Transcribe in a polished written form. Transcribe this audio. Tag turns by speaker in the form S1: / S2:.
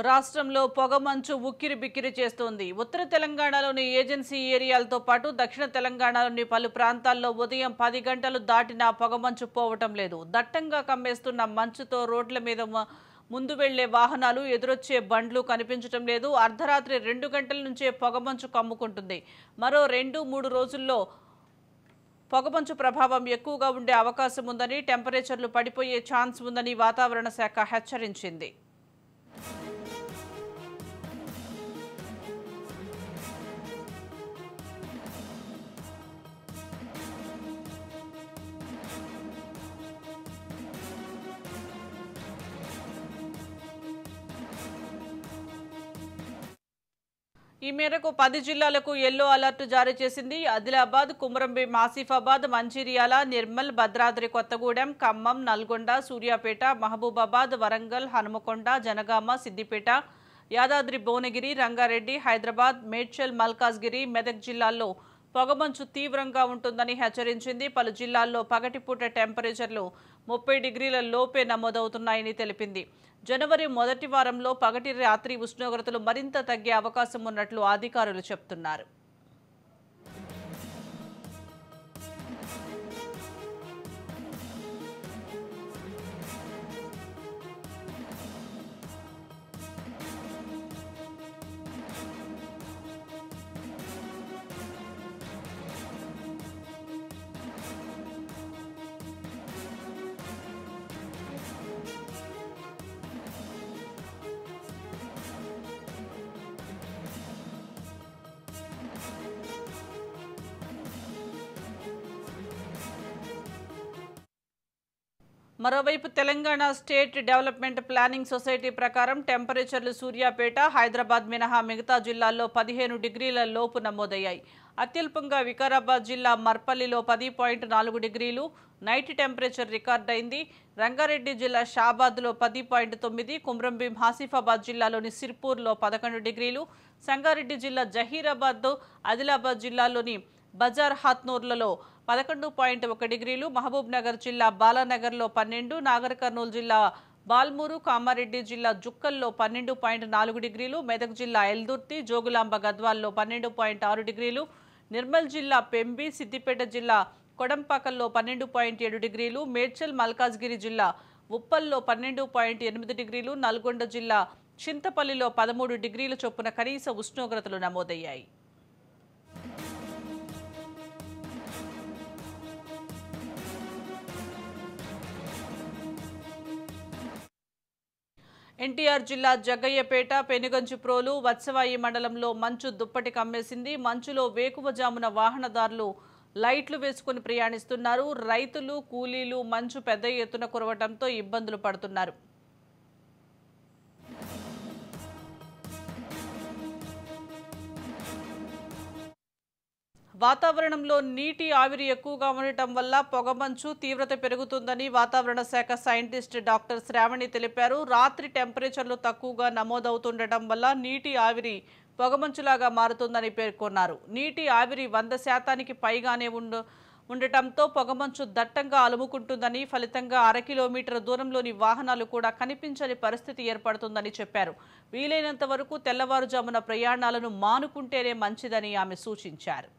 S1: రాష్ట్రంలో పొగమంచు ఉక్కిరిబిక్కిరి చేస్తోంది. ఉత్తర తెలంగాణలోని ఏజెన్సీ ఏరియాలతో పాటు దక్షిణ తెలంగాణలోని పలు ప్రాంతాల్లో ఉదయం 10 గంటలు దాటినా పొగమంచు పోవటం లేదు. దట్టంగా కమ్మేస్తున్న మంచుతో రోడ్ల మీద ముందు వెళ్లే వాహనాలు, ఎదురొచ్చే బండ్లు కనిపించటం లేదు. అర్ధరాత్రి 2 గంటల నుంచే పొగమంచు కమ్ముకుంటుంది. మరో 2-3 రోజుల్లో పొగమంచు ప్రభావం ఎక్కువగా ఉండే అవకాశం ఉందని, టెంపరేచర్లు పడిపోయే ఛాన్స్ ఉందని వాతావరణ శాఖ హెచ్చరించింది. ఈ మేరకు 10 జిల్లాలకు యెల్లో అలర్ట్ జారీ చేసింది. ఆదిలాబాద్, కుమ్రంభీం, ఆసిఫాబాద్, మంచిర్యాల, నిర్మల్, భద్రాద్రి కొత్తగూడెం, ఖమ్మం, నల్గొండ, సూర్యాపేట, మహబూబాబాద్, వరంగల్, హనుమకొండ, జనగామ, సిద్దిపేట, యాదాద్రి, భువనగిరి, రంగారెడ్డి, హైదరాబాద్, మేడ్చల్, మల్కాజ్గిరి, మెదక్ జిల్లాల్లో పొగమంచు తీవ్రంగా ఉంటుందని హెచ్చరించింది. పలు జిల్లాల్లో పగటిపూట టెంపరేచర్లు 30 డిగ్రీల లోపే నమోదవుతున్నాయని తెలిపింది. జనవరి మొదటి వారంలో పగటి, రాత్రి ఉష్ణోగ్రతలు మరింత తగ్గే అవకాశం ఉన్నట్లు అధికారులు చెబుతున్నారు. మరోవైపు Telangana state development planning society ప్రకారం టెంపరేచర్లు సూర్యాపేట, హైదరాబాద్ మినహా మిగతా జిల్లాల్లో 15 డిగ్రీల లోపు నమోదయ్యాయి. అత్యల్పంగా వికారాబాద్ జిల్లా మర్పల్లిలో 10.4 డిగ్రీలు నైట్ టెంపరేచర్ రికార్డైంది. రంగారెడ్డి జిల్లా షాబాద్లో 10.9, కుమ్రంభీం, ఆసిఫాబాద్ జిల్లాలోని సిర్పూర్లో 11 డిగ్రీలు, సంగారెడ్డి జిల్లా జహీరాబాద్, ఆదిలాబాద్ జిల్లాలోని బజార్ హాత్నూర్లలో 11.1 డిగ్రీలు, మహబూబ్ నగర్ జిల్లా బాలానగర్లో 12, నాగర్ కర్నూలు జిల్లా బాల్మూరు, కామారెడ్డి జిల్లా జుక్కల్లో 12.4 డిగ్రీలు, మెదక్ జిల్లా ఎల్దుర్తి, జోగులాంబ, గద్వాల్లో 12.6 డిగ్రీలు, నిర్మల్ జిల్లా పెంబి, సిద్దిపేట జిల్లా కొడంపాకల్లో 12.7 డిగ్రీలు, మేడ్చల్, మల్కాజ్గిరి జిల్లా ఉప్పల్లో 12.8 డిగ్రీలు, నల్గొండ జిల్లా చింతపల్లిలో 13 డిగ్రీల చొప్పున కనీస ఉష్ణోగ్రతలు నమోదయ్యాయి. ఎన్టీఆర్ జిల్లా జగ్గయ్యపేట, పెనుగంచిప్రోలు, వత్సవాయి మండలంలో మంచు దుప్పటి కమ్మేసింది. మంచులో వేకువజామున వాహనదారులు లైట్లు వేసుకుని ప్రయాణిస్తున్నారు. రైతులు, కూలీలు మంచు పెద్ద ఎత్తున కురవడంతో ఇబ్బందులు పడుతున్నారు. వాతావరణంలో నీటి ఆవిరి ఎక్కువగా ఉండటం వల్ల పొగమంచు తీవ్రత పెరుగుతుందని వాతావరణ శాఖ సైంటిస్ట్ డాక్టర్ శ్రావణి తెలిపారు. రాత్రి టెంపరేచర్లు తక్కువగా నమోదవుతుండటం వల్ల నీటి ఆవిరి పొగమంచులాగా మారుతుందని పేర్కొన్నారు. నీటి ఆవిరి 100% పైగానే ఉండటంతో పొగమంచు దట్టంగా అలుముకుంటుందని, ఫలితంగా 1/2 కిలోమీటర్ దూరంలోని వాహనాలు కూడా కనిపించని పరిస్థితి ఏర్పడుతుందని చెప్పారు. వీలైనంత వరకు తెల్లవారుజామున ప్రయాణాలను మానుకుంటేనే మంచిదని ఆమె సూచించారు.